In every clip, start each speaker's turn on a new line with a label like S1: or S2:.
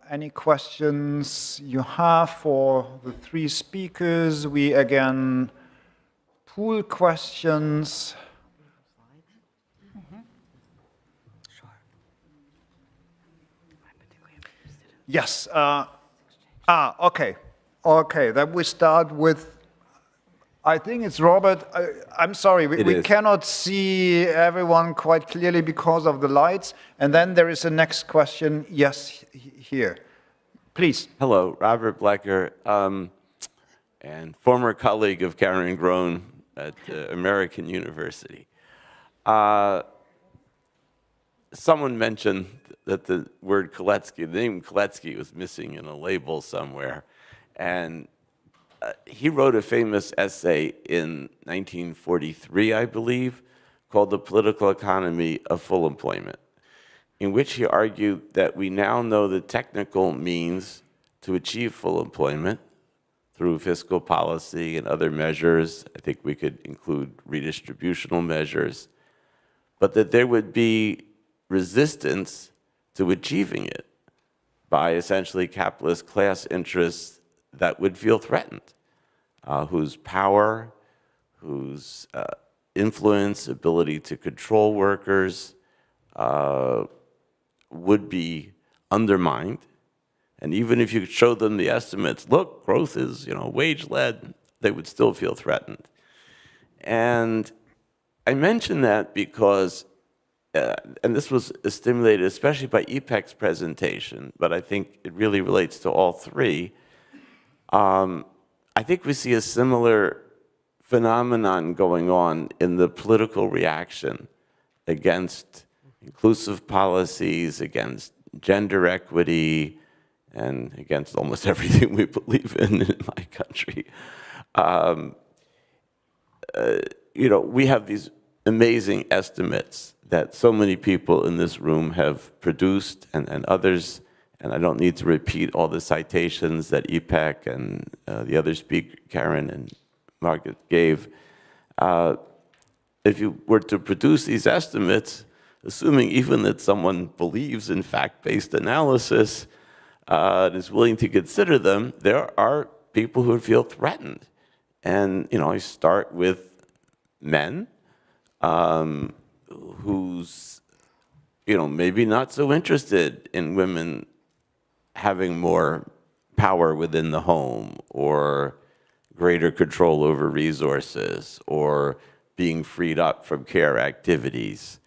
S1: Any questions you have for the three speakers? We again pool questions. Yes. Okay. Okay. Then we start with. I think it's Robert. I'm sorry, we cannot see everyone quite clearly because of the lights. And then there is a next question. Yes, here. Please.
S2: Hello, Robert Blecker, and former colleague of Caren Grown at American University. Someone mentioned that the word Koletsky, the name Koletsky was missing in a label somewhere. And he wrote a famous essay in 1943, I believe, called The Political Economy of Full Employment, in which he argued that we now know the technical means to achieve full employment through fiscal policy and other measures. I think we could include redistributional measures, but that there would be resistance to achieving it by essentially capitalist class interests that would feel threatened, whose power, whose influence, ability to control workers would be undermined. And even if you showed them the estimates, look, growth is, wage-led, they would still feel threatened. And I mention that because, and this was stimulated especially by İpek's presentation, but I think it really relates to all three. I think we see a similar phenomenon going on in the political reaction against inclusive policies, against gender equity, and against almost everything we believe in my country. We have these amazing estimates that so many people in this room have produced and others, and I don't need to repeat all the citations that İpek and the other speaker, Caren and Margit, gave. If you were to produce these estimates, assuming even that someone believes in fact-based analysis and is willing to consider them, there are people who feel threatened. And, I start with men who's, maybe not so interested in women having more power within the home or greater control over resources or being freed up from care activities,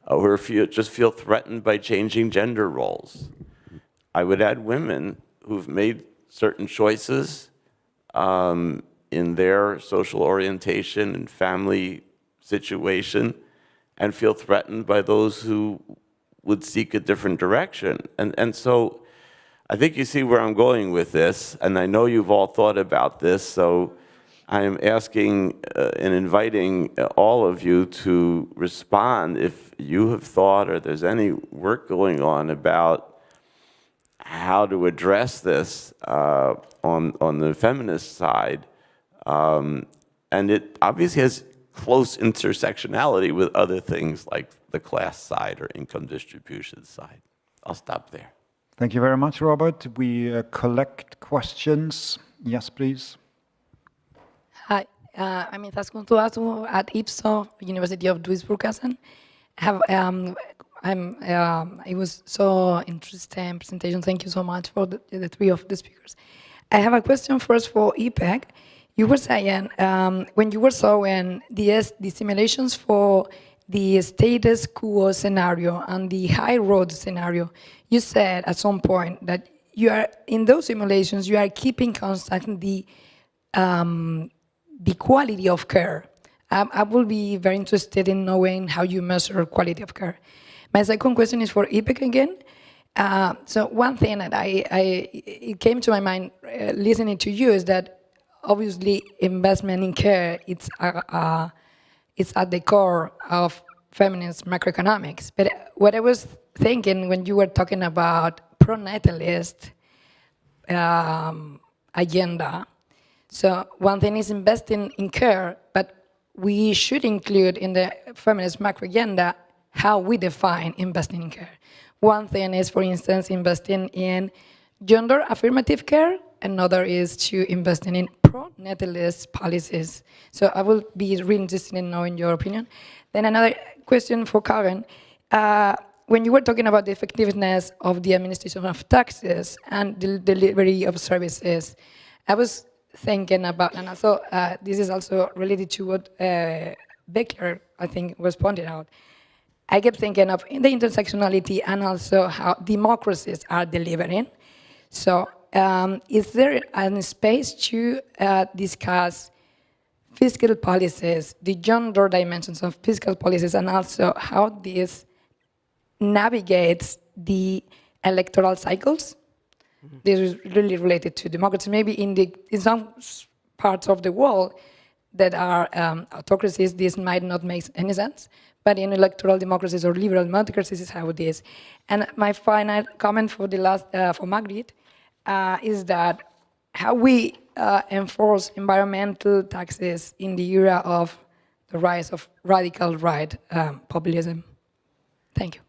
S2: or just feel threatened by changing gender roles. I would add women who've made certain choices in their social orientation and family situation and feel threatened by those who would seek a different direction. And so I think you see where I'm going with this, and I know you've all thought about this, so I'm asking and inviting all of you to respond if you have thought or there's any work going on about how to address this on the feminist side. And it obviously has close intersectionality with other things like the class side or income distribution side. I'll stop there.
S1: Thank you very much, Robert. We collect questions. Yes, please.
S3: Hi, I'm Izaskun Tuatu at IPSO, University of Duisburg-Essen. It was so interesting presentation. Thank you so much for the three of the speakers. I have a question first for İpek. You were saying, when you were showing the simulations for the status quo scenario and the high road scenario, you said at some point that you are, in those simulations, you are keeping constant the quality of care. I will be very interested in knowing how you measure quality of care. My second question is for İpek again. So one thing that it came to my mind listening to you is that obviously investment in care, it's at the core of feminist macroeconomics. But what I was thinking when you were talking about pro-natalist agenda, so one thing is investing in care, but we should include in the feminist macro agenda how we define investing in care. One thing is, for instance, investing in gender affirmative care. Another is to investing in pro-natalist policies. So I will be really interested in knowing your opinion. Then another question for Caren. When you were talking about the effectiveness of the administration of taxes and the delivery of services, I was thinking about, and also this is also related to what Beckler, I think, was pointed out. I kept thinking of the intersectionality and also how democracies are delivering. So is there a space to discuss fiscal policies, the gender dimensions of fiscal policies, and also how this navigates the electoral cycles? This is really related to democracy. Maybe in some parts of the world that are autocracies, this might not make any sense. But in electoral democracies or liberal democracies, is how it is. And my final comment for the last for Margit is that how we enforce environmental taxes in the era of the rise of radical right populism. Thank you.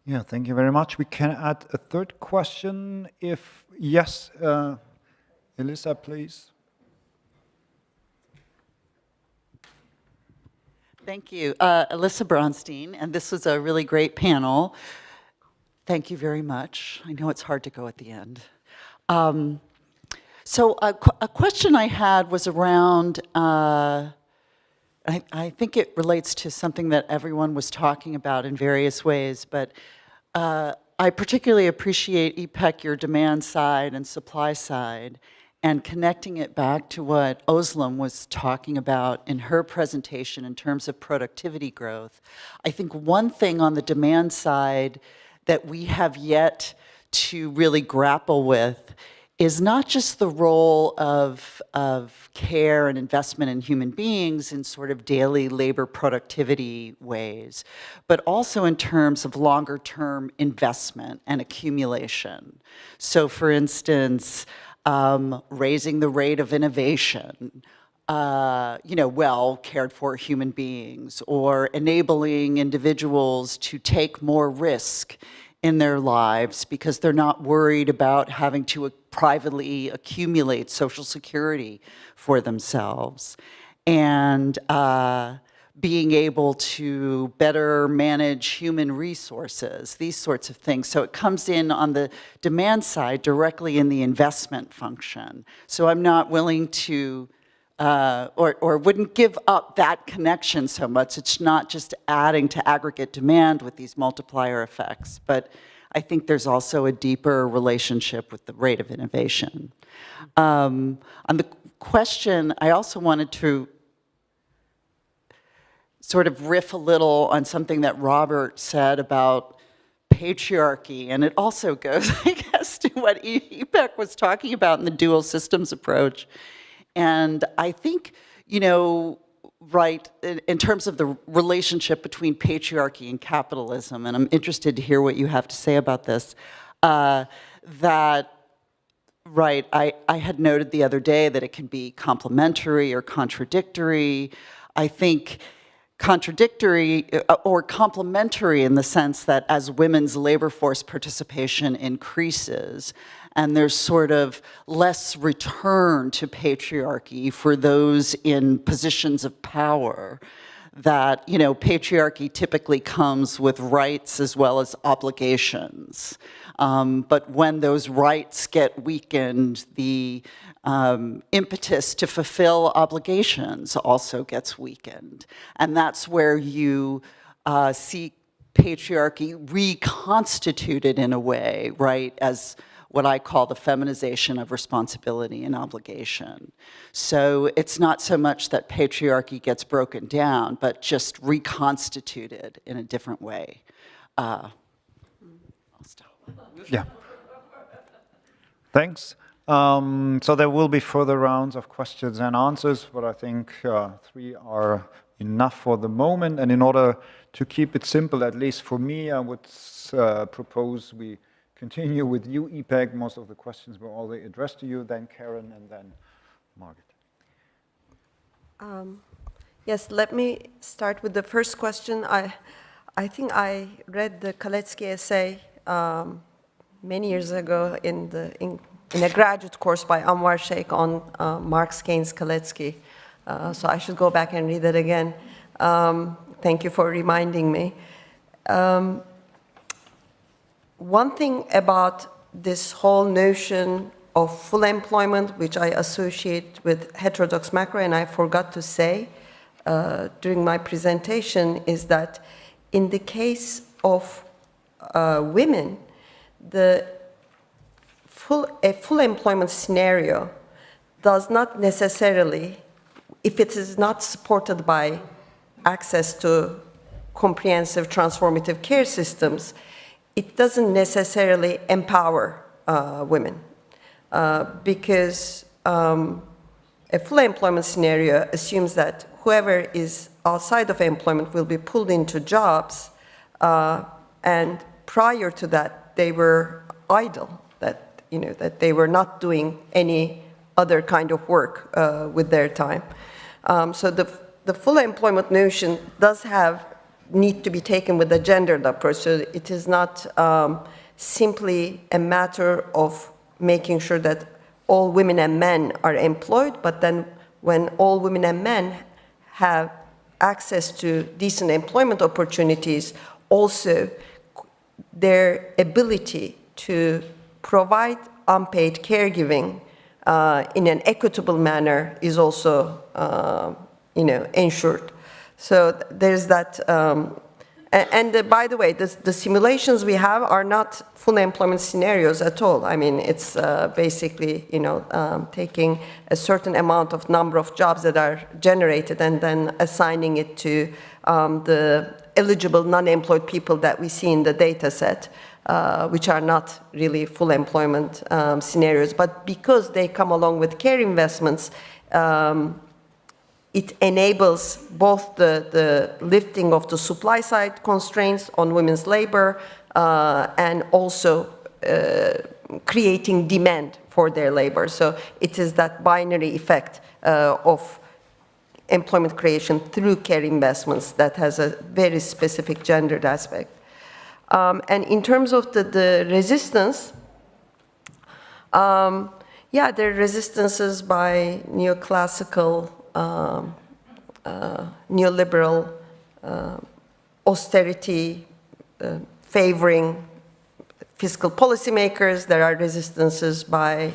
S1: Yeah, thank you very much. We can add a third question if, yes, Elisa, please.
S4: Thank you. Alyssa Bronstein, and this was a really great panel. Thank you very much. I know it's hard to go at the end. So a question I had was around, I think it relates to something that everyone was talking about in various ways, but I particularly appreciate, İpek, your demand side and supply side, and connecting it back to what Özlem was talking about in her presentation in terms of productivity growth. I think one thing on the demand side that we have yet to really grapple with is not just the role of care and investment in human beings in sort of daily labor productivity ways, but also in terms of longer-term investment and accumulation. So for instance, raising the rate of innovation, well cared for human beings, or enabling individuals to take more risk in their lives because they're not worried about having to privately accumulate Social Security for themselves, and being able to better manage human resources, these sorts of things. So it comes in on the demand side directly in the investment function. So I'm not willing to, or wouldn't give up that connection so much. It's not just adding to aggregate demand with these multiplier effects, but I think there's also a deeper relationship with the rate of innovation. On the question, I also wanted to sort of riff a little on something that Robert said about patriarchy, and it also goes, I guess, to what İpek was talking about in the dual systems approach. And I think, right, in terms of the relationship between patriarchy and capitalism, and I'm interested to hear what you have to say about this, that, right, I had noted the other day that it can be complementary or contradictory. I think contradictory or complementary in the sense that as women's labor force participation increases and there's sort of less return to patriarchy for those in positions of power, that, patriarchy typically comes with rights as well as obligations. But when those rights get weakened, the impetus to fulfill obligations also gets weakened. And that's where you see patriarchy reconstituted in a way, right, as what I call the feminization of responsibility and obligation. So it's not so much that patriarchy gets broken down, but just reconstituted in a different way. I'll stop.
S1: Yeah. Thanks. So there will be further rounds of questions and answers, but I think 3 are enough for the moment. And in order to keep it simple, at least for me, I would propose we continue with you, İpek. Most of the questions were already addressed to you, then Caren, and then Margit.
S5: Yes, let me start with the first question. I think I read the Kaletsky essay many years ago in a graduate course by Anwar Sheikh on Marx, Keynes, Kaletsky. So I should go back and read it again. Thank you for reminding me. One thing about this whole notion of full employment, which I associate with heterodox macro, and I forgot to say during my presentation, is that in the case of women, a full employment scenario does not necessarily, if it is not supported by access to comprehensive transformative care systems, it doesn't necessarily empower women. Because a full employment scenario assumes that whoever is outside of employment will be pulled into jobs, and prior to that, they were idle, that they were not doing any other kind of work with their time. So the full employment notion does need to be taken with a gendered approach. So it is not simply a matter of making sure that all women and men are employed, but then when all women and men have access to decent employment opportunities, also their ability to provide unpaid caregiving in an equitable manner is also, ensured. So there's that. By the way, the simulations we have are not full employment scenarios at all. I mean, it's basically, taking a certain amount of number of jobs that are generated and then assigning it to the eligible non-employed people that we see in the data set, which are not really full employment scenarios. But because they come along with care investments, it enables both the lifting of the supply side constraints on women's labor and also creating demand for their labor. So it is that binary effect of employment creation through care investments that has a very specific gendered aspect. And in terms of the resistance, yeah, there are resistances by neoclassical neoliberal austerity favoring fiscal policymakers. There are resistances by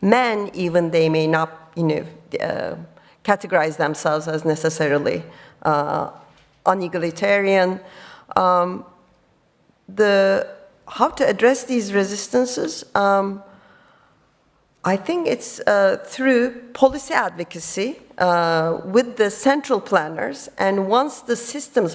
S5: men, even they may not, categorize themselves as necessarily unegalitarian. How to address these resistances? I think it's through policy advocacy with the central planners, and once the system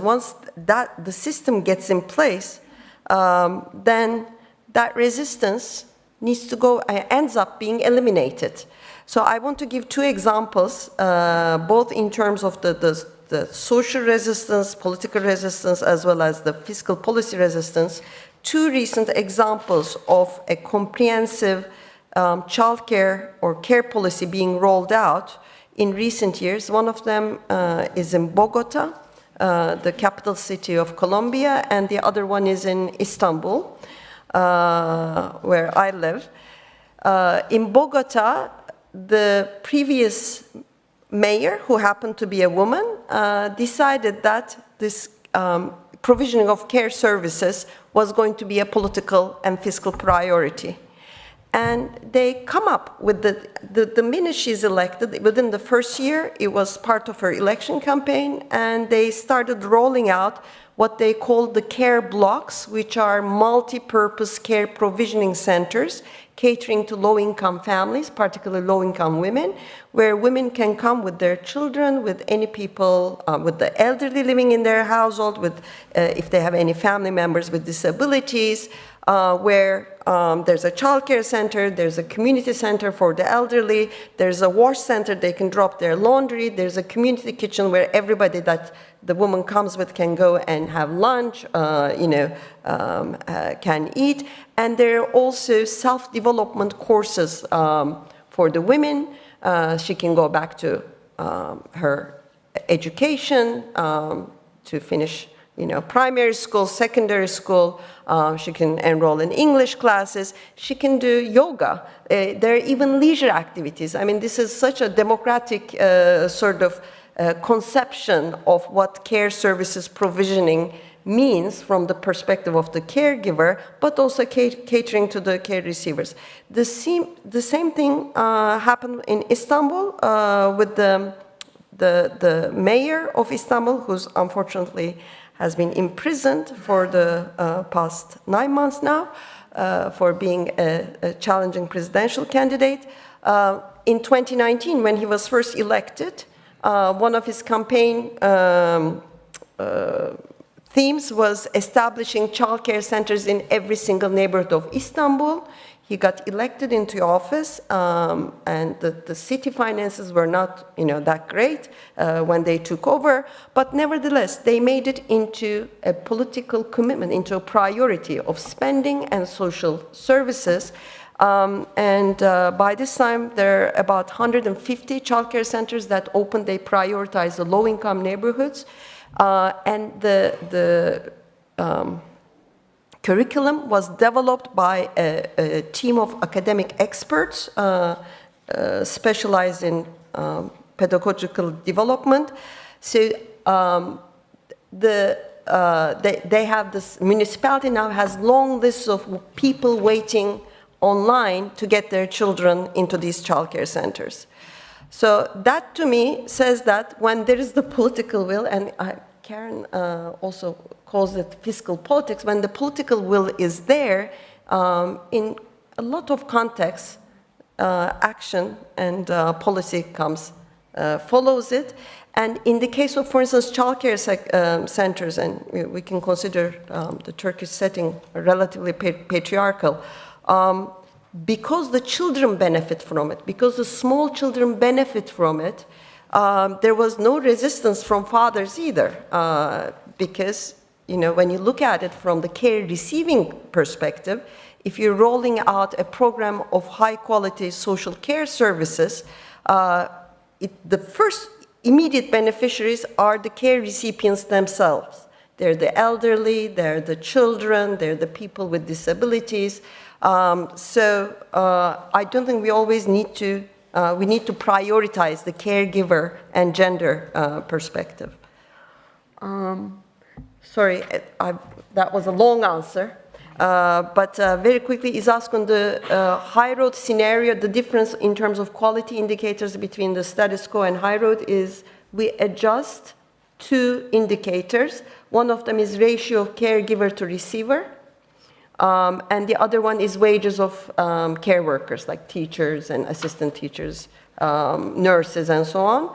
S5: gets in place, then that resistance needs to go, ends up being eliminated. So I want to give two examples, both in terms of the social resistance, political resistance, as well as the fiscal policy resistance. Two recent examples of a comprehensive childcare or care policy being rolled out in recent years. One of them is in Bogota, the capital city of Colombia, and the other one is in Istanbul, where I live. In Bogota, the previous mayor, who happened to be a woman, decided that this provisioning of care services was going to be a political and fiscal priority. And they come up with the minute she's elected, within the first year, it was part of her election campaign, and they started rolling out what they called the care blocks, which are multi-purpose care provisioning centers catering to low-income families, particularly low-income women, where women can come with their children, with any people, with the elderly living in their household, with if they have any family members with disabilities, where there's a childcare center, there's a community center for the elderly, there's a wash center, they can drop their laundry, there's a community kitchen where everybody that the woman comes with can go and have lunch, can eat. And there are also self-development courses for the women. She can go back to her education to finish, primary school, secondary school. She can enroll in English classes. She can do yoga. There are even leisure activities. I mean, this is such a democratic sort of conception of what care services provisioning means from the perspective of the caregiver, but also catering to the care receivers. The same thing happened in Istanbul with the mayor of Istanbul, who's unfortunately has been imprisoned for the past 9 months now for being a challenging presidential candidate. In 2019, when he was first elected, one of his campaign themes was establishing childcare centers in every single neighborhood of Istanbul. He got elected into office, and the city finances were not, that great when they took over. But nevertheless, they made it into a political commitment, into a priority of spending and social services. By this time, there are about 150 childcare centers that opened. They prioritized the low-income neighborhoods. And the curriculum was developed by a team of academic experts specialized in pedagogical development. So they have this municipality now has long lists of people waiting online to get their children into these childcare centers. So that to me says that when there is the political will, and Caren also calls it fiscal politics, when the political will is there, in a lot of contexts, action and policy follows it. And in the case of, for instance, childcare centers, and we can consider the Turkish setting relatively patriarchal, because the children benefit from it, because the small children benefit from it, there was no resistance from fathers either, because when you look at it from the care receiving perspective, if you're rolling out a program of high quality social care services, the first immediate beneficiaries are the care recipients themselves. They're the elderly, they're the children, they're the people with disabilities. So I don't think we always need to prioritize the caregiver and gender perspective. Sorry, that was a long answer. But very quickly, is asked on the high road scenario, the difference in terms of quality indicators between the status quo and high road is we adjust 2 indicators. One of them is ratio of caregiver to receiver. And the other one is wages of care workers, like teachers and assistant teachers, nurses, and so on.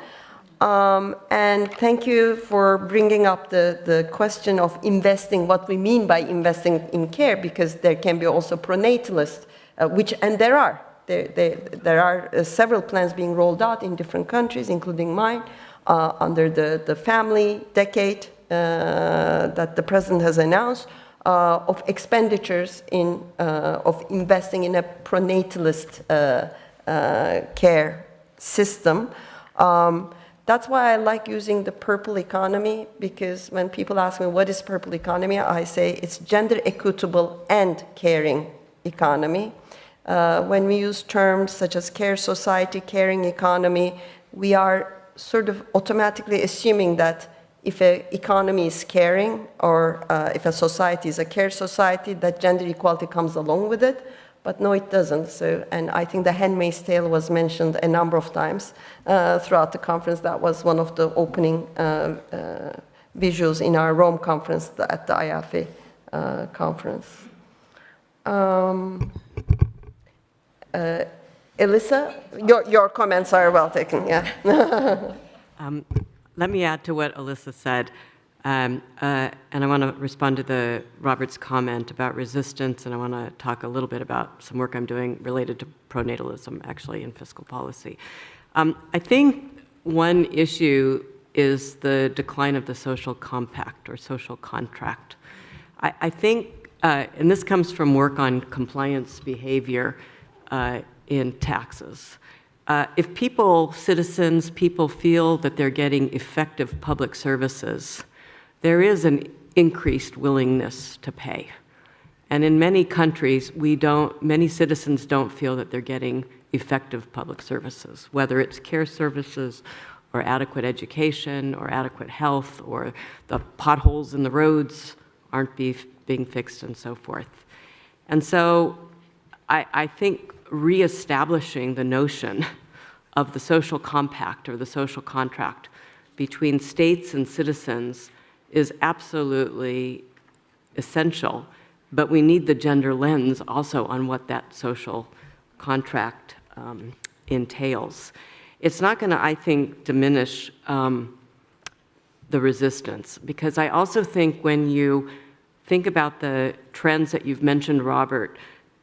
S5: And thank you for bringing up the question of investing, what we mean by investing in care, because there can be also pronatalists, and there are. There are several plans being rolled out in different countries, including mine, under the family decade that the president has announced, of expenditures of investing in a pronatalist care system. That's why I like using the purple economy, because when people ask me what is purple economy, I say it's gender equitable and caring economy. When we use terms such as care society, caring economy, we are sort of automatically assuming that if an economy is caring, or if a society is a care society, that gender equality comes along with it. But no, it doesn't. So, and I think The Handmaid's Tale was mentioned a number of times throughout the conference. That was one of the opening visuals in our Rome conference at the IAFE conference. Elissa, your comments are well taken, yeah.
S6: Let me add to what Alyssa said, and I want to respond to Robert's comment about resistance, and I want to talk a little bit about some work I'm doing related to pronatalism, actually, in fiscal policy. I think one issue is the decline of the social compact or social contract. I think, and this comes from work on compliance behavior in taxes. If citizens feel that they're getting effective public services, there is an increased willingness to pay. And in many countries, many citizens don't feel that they're getting effective public services, whether it's care services or adequate education or adequate health, or the potholes in the roads aren't being fixed and so forth. And so I think reestablishing the notion of the social compact or the social contract between states and citizens is absolutely essential, but we need the gender lens also on what that social contract entails. It's not going to, I think, diminish the resistance, because I also think when you think about the trends that you've mentioned, Robert,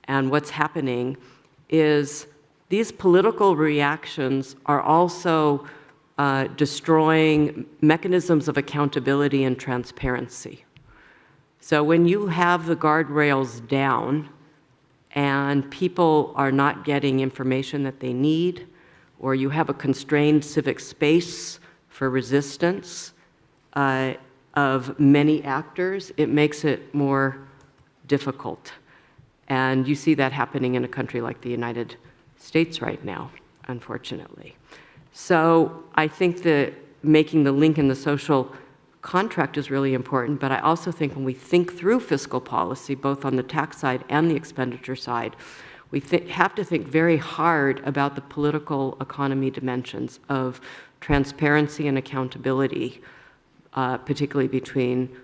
S6: and what's happening is these political reactions are also destroying mechanisms of accountability and transparency. So when you have the guardrails down and people are not getting information that they need, or you have a constrained civic space for resistance of many actors, it makes it more difficult. And you see that happening in a country like the United States right now, unfortunately. So I think that making the link in the social contract is really important, but I also think when we think through fiscal policy, both on the tax side and the expenditure side, we have to think very hard about the political economy dimensions of transparency and accountability, particularly between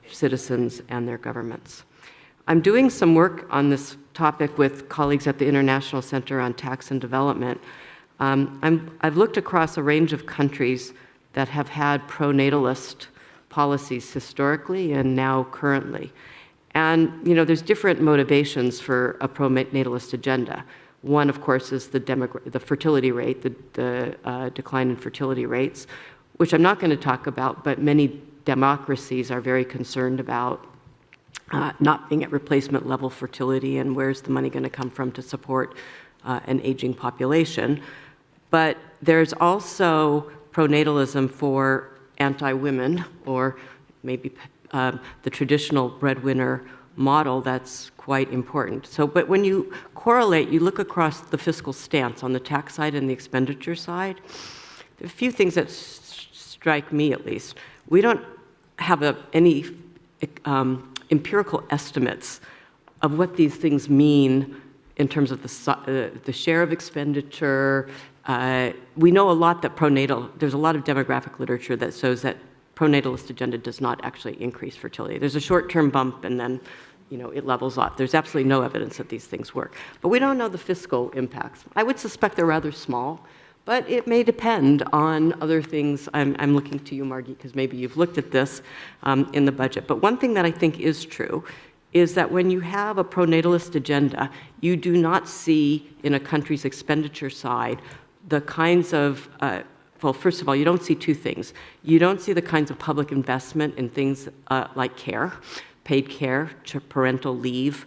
S6: citizens and their governments. I'm doing some work on this topic with colleagues at the International Center on Tax and Development. I've looked across a range of countries that have had pronatalist policies historically and now currently. And there's different motivations for a pronatalist agenda. One, of course, is the fertility rate, the decline in fertility rates, which I'm not going to talk about, but many democracies are very concerned about not being at replacement level fertility, and where's the money going to come from to support an aging population. But there's also pronatalism for anti-women, or maybe the traditional breadwinner model that's quite important. So, but when you correlate, you look across the fiscal stance on the tax side and the expenditure side, there are a few things that strike me at least. We don't have any empirical estimates of what these things mean in terms of the share of expenditure. We know a lot that there's a lot of demographic literature that shows that pronatalist agenda does not actually increase fertility. There's a short-term bump and then it levels off. There's absolutely no evidence that these things work. But we don't know the fiscal impacts. I would suspect they're rather small, but it may depend on other things. I'm looking to you, Margit, because maybe you've looked at this in the budget. But one thing that I think is true is that when you have a pronatalist agenda, you do not see in a country's expenditure side the kinds of, well, first of all, you don't see two things. You don't see the kinds of public investment in things like care, paid care, parental leave,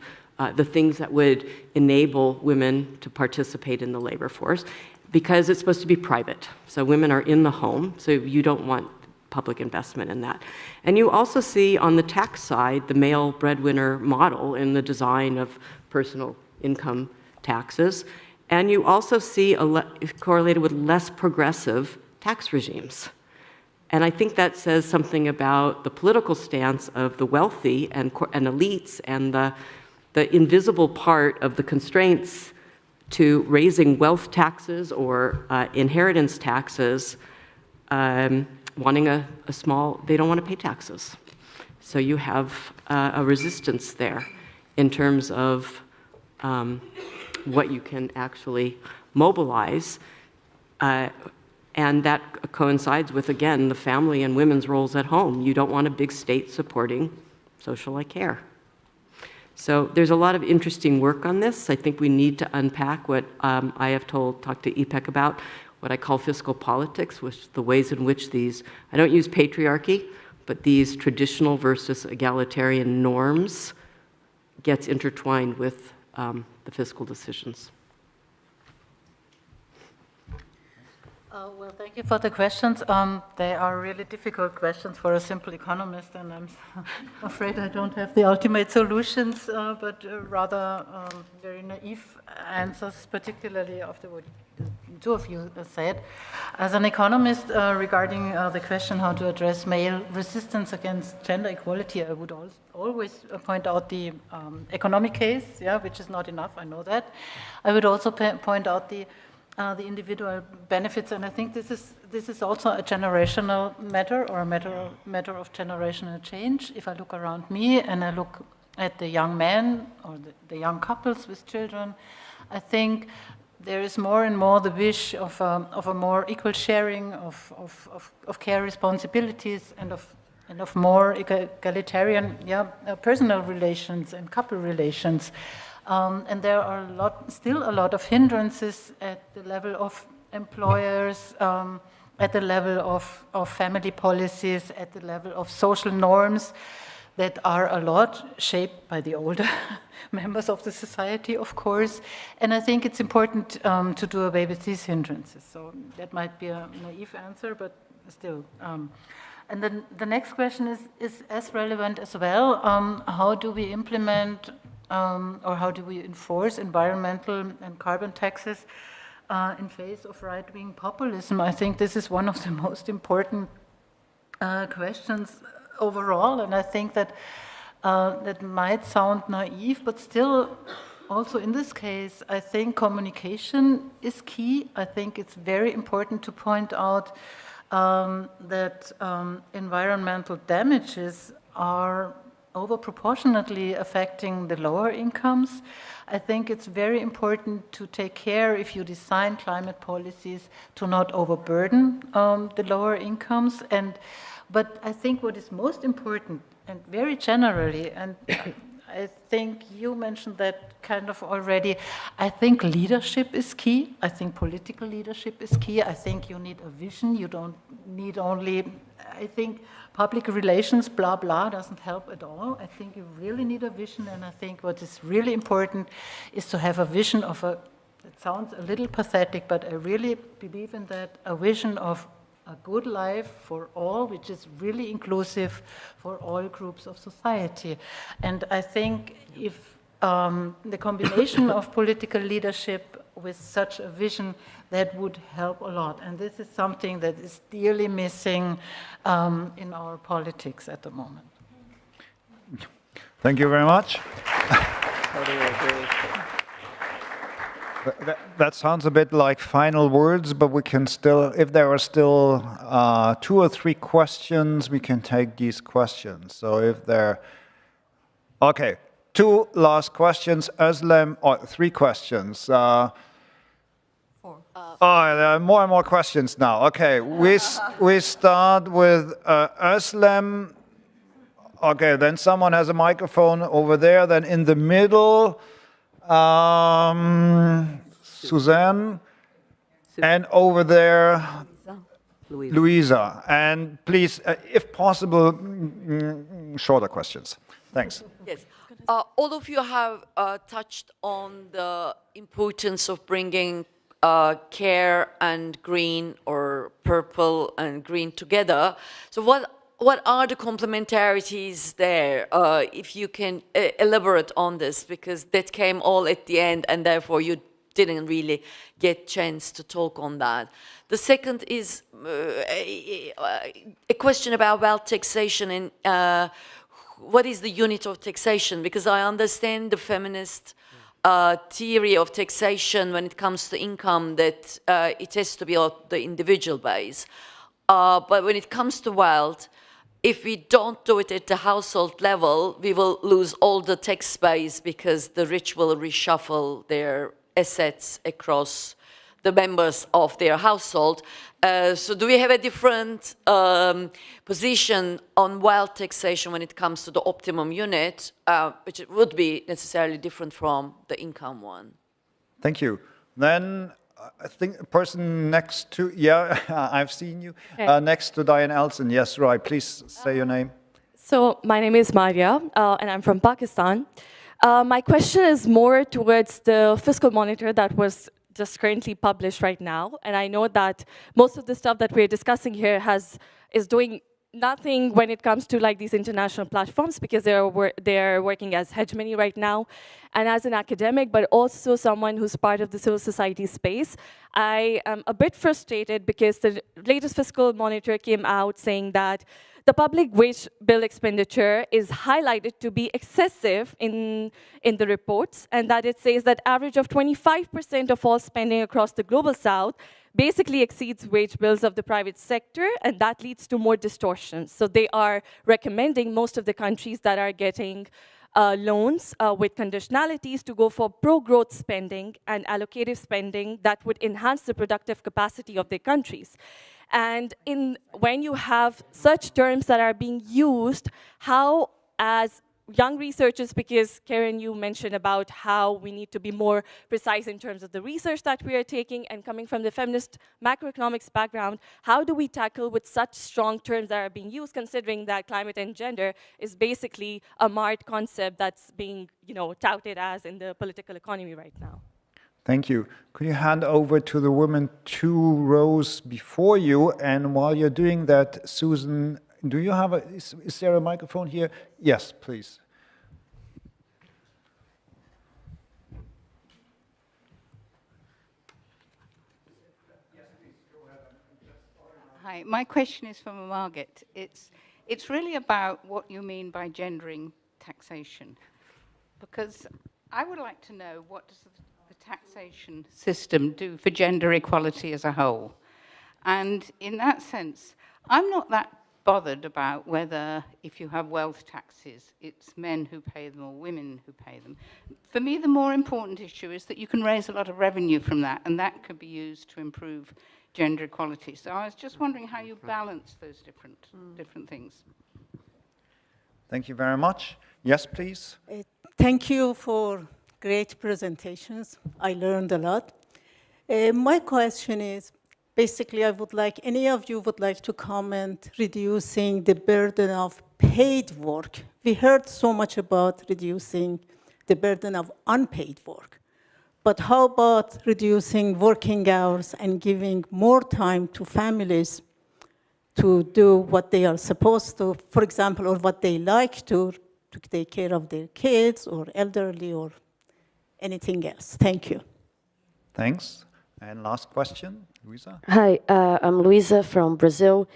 S6: the things that would enable women to participate in the labor force, because it's supposed to be private. So women are in the home, so you don't want public investment in that. And you also see on the tax side the male breadwinner model in the design of personal income taxes. And you also see correlated with less progressive tax regimes. And I think that says something about the political stance of the wealthy and elites, and the invisible part of the constraints to raising wealth taxes or inheritance taxes, wanting they don't want to pay taxes. So you have a resistance there in terms of what you can actually mobilize. And that coincides with, again, the family and women's roles at home. You don't want a big state supporting social care. So there's a lot of interesting work on this. I think we need to unpack what I have talked to İpek about, what I call fiscal politics, which the ways in which these, I don't use patriarchy, but these traditional versus egalitarian norms gets intertwined with the fiscal decisions.
S7: Well, thank you for the questions. They are really difficult questions for a simple economist, and I'm afraid I don't have the ultimate solutions, but rather very naive answers, particularly after what the two of you said. As an economist, regarding the question how to address male resistance against gender equality, I would always point out the economic case, yeah, which is not enough, I know that. I would also point out the individual benefits, and I think this is also a generational matter, or a matter of generational change. If I look around me and I look at the young men or the young couples with children, I think there is more and more the wish of a more equal sharing of care responsibilities and of more egalitarian, personal relations and couple relations. And there are still a lot of hindrances at the level of employers, at the level of family policies, at the level of social norms that are a lot shaped by the older members of the society, of course. And I think it's important to do away with these hindrances. So that might be a naive answer, but still. And then the next question is as relevant as well. How do we implement or how do we enforce environmental and carbon taxes in face of right-wing populism? I think this is one of the most important questions overall, and I think that that might sound naive, but still, also in this case, I think communication is key. I think it's very important to point out that environmental damages are overproportionately affecting the lower incomes. I think it's very important to take care, if you design climate policies, to not overburden the lower incomes. But I think what is most important, and very generally, and I think you mentioned that kind of already, I think leadership is key. I think political leadership is key. I think you need a vision. You don't need only, I think public relations, blah, blah, doesn't help at all. I think you really need a vision, and I think what is really important is to have a vision of it sounds a little pathetic, but I really believe in that, a vision of a good life for all, which is really inclusive for all groups of society. And I think if the combination of political leadership with such a vision, that would help a lot. And this is something that is dearly missing in our politics at the moment.
S1: Thank you very much. That sounds a bit like final words, but we can still, if there are still 2 or 3 questions, we can take these questions. So if there, okay, 2 last questions. Özlem, or 3 questions. 4. There are more and more questions now. Okay, we start with Özlem. Okay, then someone has a microphone over there. Then in the middle, Suzanne, and over there, Luisa. And please, if possible, shorter questions. Thanks.
S8: Yes. All of you have touched on the importance of bringing care and green, or purple and green together. So what are the complementarities there? If you can elaborate on this, because that came all at the end, and therefore you didn't really get chance to talk on that. The second is a question about wealth taxation and what is the unit of taxation? Because I understand the feminist theory of taxation when it comes to income, that it has to be on the individual base. But when it comes to wealth, if we don't do it at the household level, we will lose all the tax base because the rich will reshuffle their assets across the members of their household. So do we have a different position on wealth taxation when it comes to the optimum unit, which would be necessarily different from the income one?
S1: Thank you. Then I think the person next to, yeah, I've seen you, next to Diane Elson. Yes, right, please say your name.
S9: So my name is Maria, and I'm from Pakistan. My question is more towards the fiscal monitor that was just currently published right now. And I know that most of the stuff that we're discussing here is doing nothing when it comes to like these international platforms, because they're working as hegemony right now. And as an academic, but also someone who's part of the civil society space, I am a bit frustrated because the latest fiscal monitor came out saying that the public wage bill expenditure is highlighted to be excessive in the reports, and that it says that average of 25% of all spending across the global south basically exceeds wage bills of the private sector, and that leads to more distortions. So they are recommending most of the countries that are getting loans with conditionalities to go for pro-growth spending and allocative spending that would enhance the productive capacity of their countries. And when you have such terms that are being used, how as young researchers, because Caren, you mentioned about how we need to be more precise in terms of the research that we are taking, and coming from the feminist macroeconomics background, how do we tackle with such strong terms that are being used, considering that climate and gender is basically a marred concept that's being, touted as in the political economy right now?
S1: Thank you. Could you hand over to the woman 2 rows before you? And while you're doing that, Susan, do you have is there a microphone here? Yes, please.
S10: Hi, my question is for Margit. It's really about what you mean by gendering taxation, because I would like to know, what does the taxation system do for gender equality as a whole? And in that sense, I'm not that bothered about whether, if you have wealth taxes, it's men who pay them or women who pay them. For me, the more important issue is that you can raise a lot of revenue from that, and that could be used to improve gender equality. So I was just wondering how you balance those different things.
S1: Thank you very much. Yes, please.
S11: Thank you for great presentations. I learned a lot. My question is, basically, I would like, any of you would like to comment reducing the burden of paid work. We heard so much about reducing the burden of unpaid work. But how about reducing working hours and giving more time to families to do what they are supposed to, for example, or what they like to take care of their kids or elderly or anything else? Thank you.
S1: Thanks. And last question, Luisa.
S12: Hi, I'm Luisa from Brazil.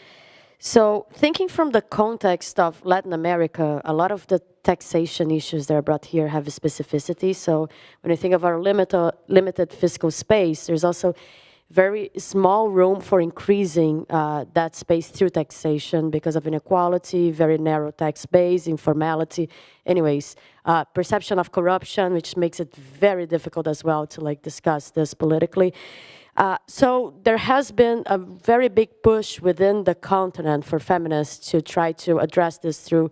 S12: So thinking from the context of Latin America, a lot of the taxation issues that are brought here have a specificity. So when you think of our limited fiscal space, there's also very small room for increasing that space through taxation because of inequality, very narrow tax base, informality. Anyways, perception of corruption, which makes it very difficult as well to discuss this politically. So there has been a very big push within the continent for feminists to try to address this through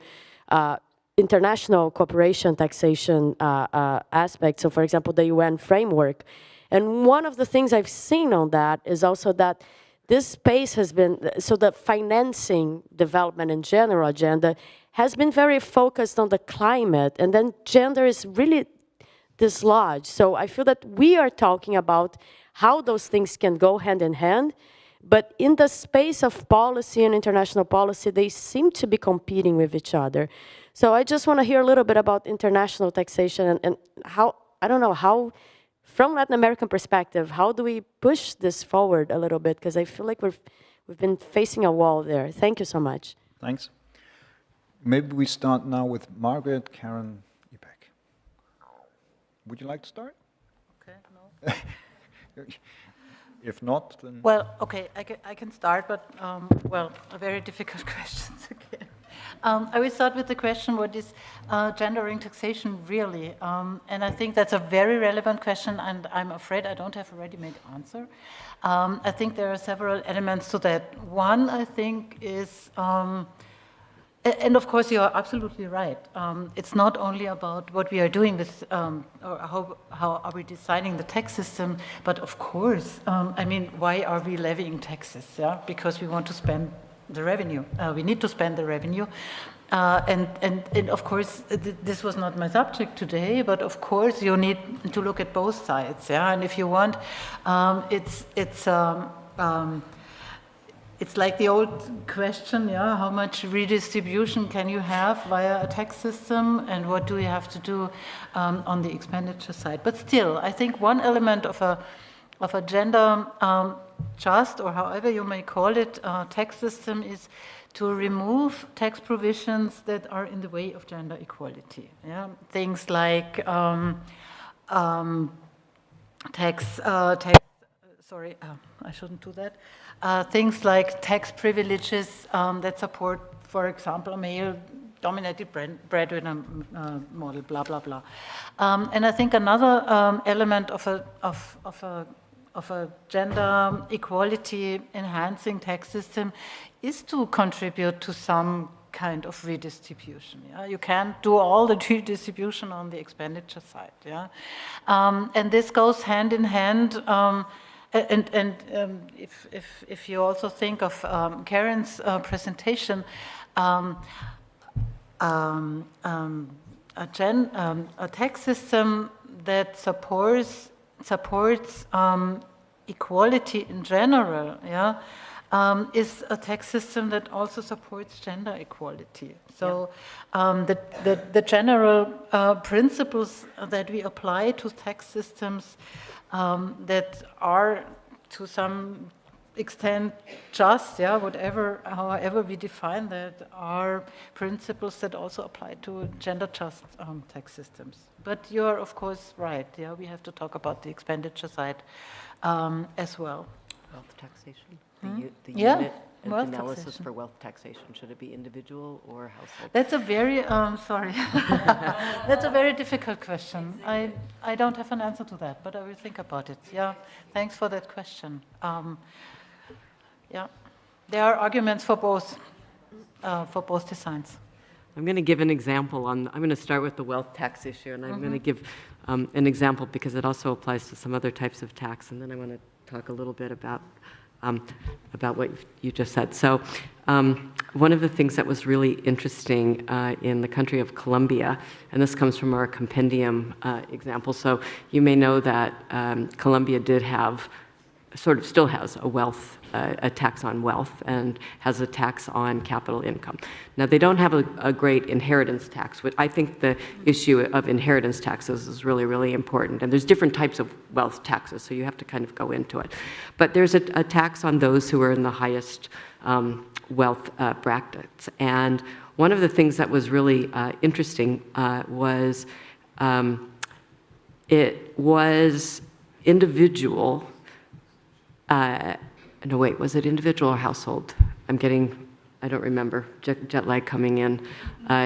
S12: international cooperation taxation aspects. So for example, the UN framework. And one of the things I've seen on that is also that this space has been, so the financing development in general agenda has been very focused on the climate, and then gender is really dislodged. So I feel that we are talking about how those things can go hand in hand, but in the space of policy and international policy, they seem to be competing with each other. So I just want to hear a little bit about international taxation and how, I don't know, how, from Latin American perspective, how do we push this forward a little bit? Because I feel like we've been facing a wall there. Thank you so much.
S1: Thanks. Maybe we start now with Margit, Caren, İpek. Would you like to start?
S7: Okay, no.
S1: If not, then...
S7: Well, okay, I can start, but, well, a very difficult question again. I will start with the question, what is gendering taxation really? And I think that's a very relevant question, and I'm afraid I don't have a ready-made answer. I think there are several elements to that. One, I think, is... and of course, you are absolutely right. It's not only about what we are doing with, or how are we designing the tax system, but of course, I mean, why are we levying taxes? Yeah, because we want to spend the revenue. We need to spend the revenue. And of course, this was not my subject today, but of course you need to look at both sides, yeah. And if you want, it's like the old question, yeah, how much redistribution can you have via a tax system, and what do you have to do on the expenditure side? But still, I think one element of a gender just, or however you may call it, tax system is to remove tax provisions that are in the way of gender equality. Yeah? Things like I shouldn't do that. Things like tax privileges that support, for example, a male-dominated breadwinner model, blah, blah, blah. And I think another element of a gender equality enhancing tax system is to contribute to some kind of redistribution. Yeah? You can't do all the redistribution on the expenditure side. Yeah? And this goes hand in hand. If you also think of Caren's presentation, a tax system that supports equality in general, yeah, is a tax system that also supports gender equality. So the general principles that we apply to tax systems that are to some extent just, yeah, however we define that, are principles that also apply to gender just tax systems. But you're of course right, yeah, we have to talk about the expenditure side as well.
S6: Wealth taxation, the unit and analysis taxation. For wealth taxation, should it be individual or household?
S7: That's a very, sorry, that's a very difficult question. I don't have an answer to that, but I will think about it. Yeah, thanks for that question. Yeah, there are arguments for both designs.
S6: I'm going to give an example I'm going to start with the wealth tax issue, and I'm going to give an example because it also applies to some other types of tax, and then I want to talk a little bit about what you just said. So one of the things that was really interesting in the country of Colombia, and this comes from our compendium example, so you may know that Colombia did have, sort of still has a tax on wealth and has a tax on capital income. Now, they don't have a great inheritance tax, but I think the issue of inheritance taxes is really, really important. And there's different types of wealth taxes, so you have to kind of go into it. But there's a tax on those who are in the highest wealth brackets. And one of the things that was really interesting was it was individual. No, wait, was it individual or household? I don't remember, jet lag coming in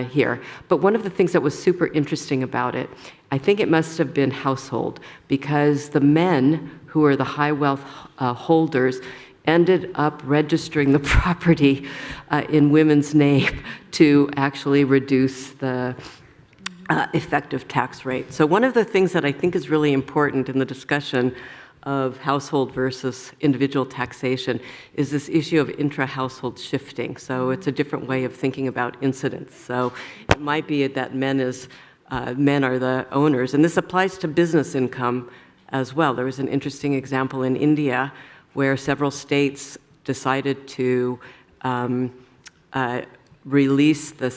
S6: here. But one of the things that was super interesting about it, I think it must have been household, because the men who are the high wealth holders ended up registering the property in women's name to actually reduce the effective tax rate. So one of the things that I think is really important in the discussion of household versus individual taxation is this issue of intra-household shifting. So it's a different way of thinking about incidence. So it might be that men are the owners, and this applies to business income as well. There was an interesting example in India where several states decided to reduce the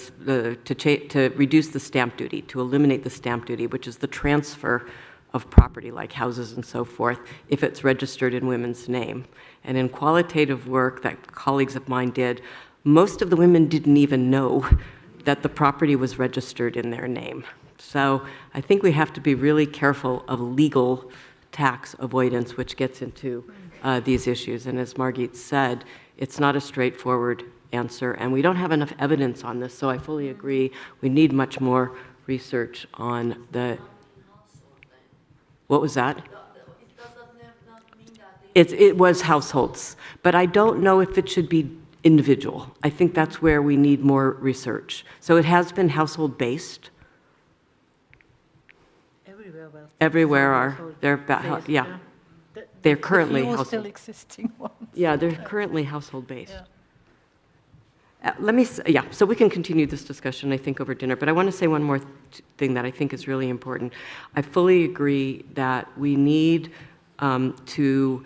S6: stamp duty, to eliminate the stamp duty, which is the transfer of property like houses and so forth, if it's registered in women's name. And in qualitative work that colleagues of mine did, most of the women didn't even know that the property was registered in their name. So I think we have to be really careful of legal tax avoidance, which gets into these issues. And as Margit said, it's not a straightforward answer, and we don't have enough evidence on this, so I fully agree. We need much more research on the. What was that? It was households, but I don't know if it should be individual. I think that's where we need more research. So it has been household-based. Everywhere are. Yeah. They're currently household.
S7: Still existing ones.
S6: Yeah, they're currently household-based.
S7: Yeah.
S6: So we can continue this discussion, I think, over dinner, but I want to say one more thing that I think is really important. I fully agree that we need to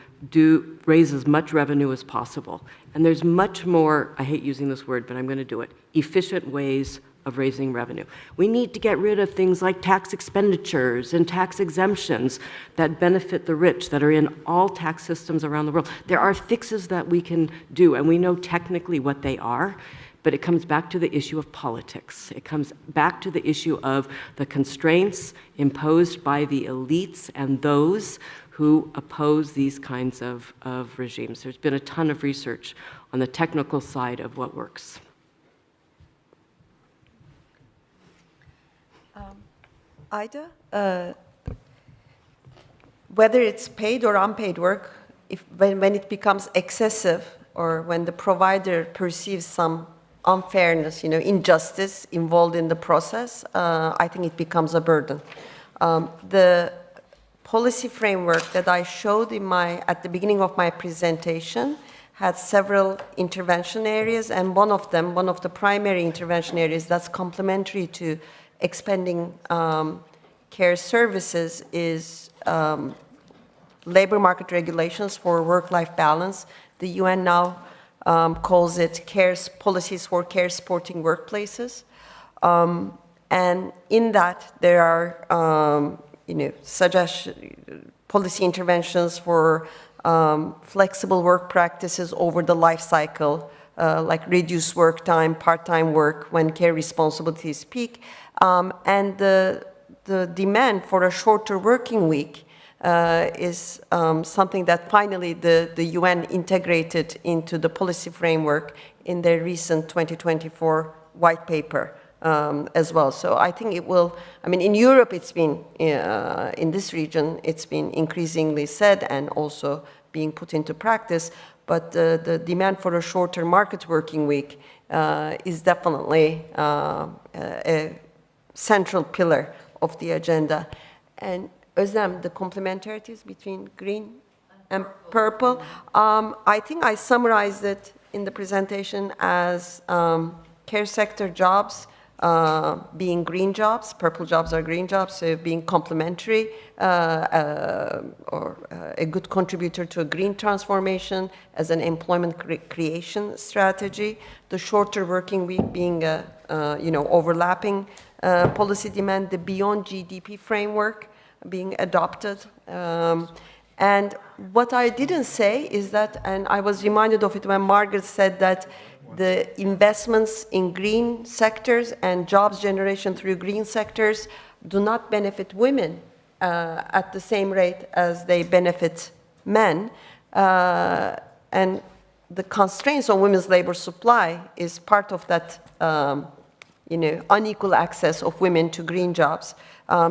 S6: raise as much revenue as possible. And there's much more, I hate using this word, but I'm going to do it, efficient ways of raising revenue. We need to get rid of things like tax expenditures and tax exemptions that benefit the rich, that are in all tax systems around the world. There are fixes that we can do, and we know technically what they are, but it comes back to the issue of politics. It comes back to the issue of the constraints imposed by the elites and those who oppose these kinds of regimes. There's been a ton of research on the technical side of what works.
S5: Ida, whether it's paid or unpaid work, when it becomes excessive or when the provider perceives some unfairness, injustice involved in the process, I think it becomes a burden. The policy framework that I showed at the beginning of my presentation had several intervention areas, and one of the primary intervention areas that's complementary to expanding care services is labor market regulations for work-life balance. The UN now calls it policies for care-supporting workplaces. And in that, there are policy interventions for flexible work practices over the life cycle, like reduced work time, part-time work when care responsibilities peak, and the demand for a shorter working week is something that finally the UN integrated into the policy framework in their recent 2024 white paper as well. So I think it will, in Europe it's been, in this region, it's been increasingly said and also being put into practice, but the demand for a shorter market working week is definitely a central pillar of the agenda. And Özlem, the complementarities between green and purple, I think I summarized it in the presentation as care sector jobs being green jobs, purple jobs are green jobs, so being complementary or a good contributor to a green transformation as an employment creation strategy. The shorter working week being a overlapping policy demand, the beyond GDP framework being adopted. And what I didn't say is that, and I was reminded of it when Margit said that the investments in green sectors and jobs generation through green sectors do not benefit women at the same rate as they benefit men. And the constraints on women's labor supply is part of that unequal access of women to green jobs.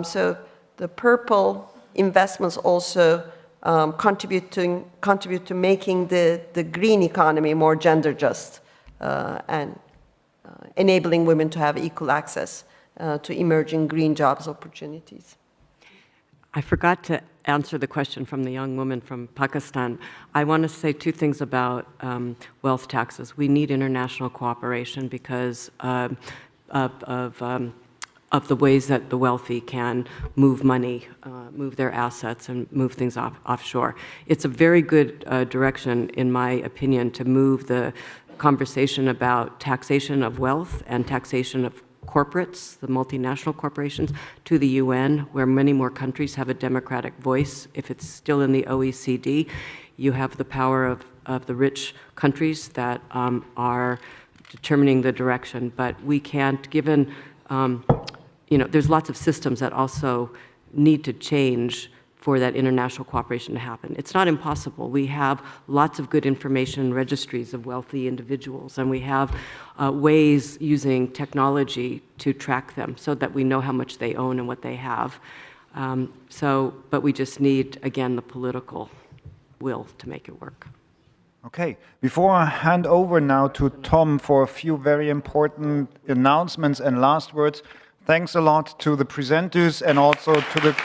S5: So the purple investments also contribute to making the green economy more gender just and enabling women to have equal access to emerging green jobs opportunities.
S6: I forgot to answer the question from the young woman from Pakistan. I want to say two things about wealth taxes. We need international cooperation because of the ways that the wealthy can move money, move their assets, and move things offshore. It's a very good direction, in my opinion, to move the conversation about taxation of wealth and taxation of corporates, the multinational corporations, to the UN, where many more countries have a democratic voice. If it's still in the OECD, you have the power of the rich countries that are determining the direction. But we can't, given there's lots of systems that also need to change for that international cooperation to happen. It's not impossible. We have lots of good information registries of wealthy individuals, and we have ways using technology to track them so that we know how much they own and what they have. But we just need, again, the political will to make it work.
S1: Okay, before I hand over now to Tom for a few very important announcements and last words, thanks a lot to the presenters and also to the